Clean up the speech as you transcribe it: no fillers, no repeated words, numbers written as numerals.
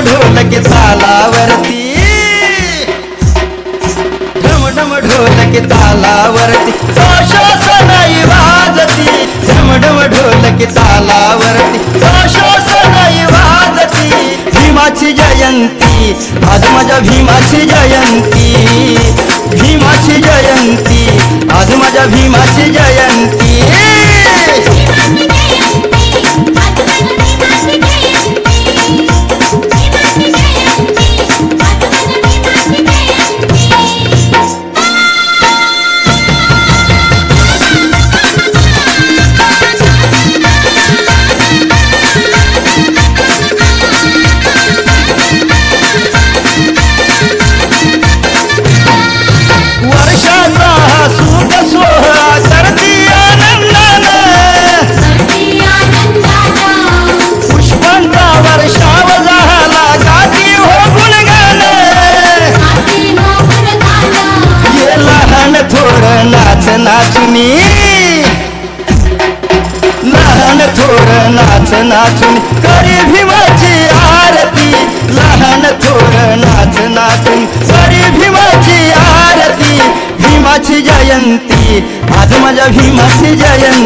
ढोलक तालावरती, ढम ढम ढोलक तालावरती, सनाई वाजती, ढम ढम ढोलक तालावरती, सनाई वाजती. भीमाची जयंती, आज माझ्या भीमाची जयंती, भीमाची जयंती, आज माझ्या भीमाची जयंती. नाचुनी लहान थोर नाच नाचून करी भीमाची आरती, लहान थोर नाच नाचून करी भीमाची आरती. भीमाची जयंती, आज माझ्या भीमाची जयंती.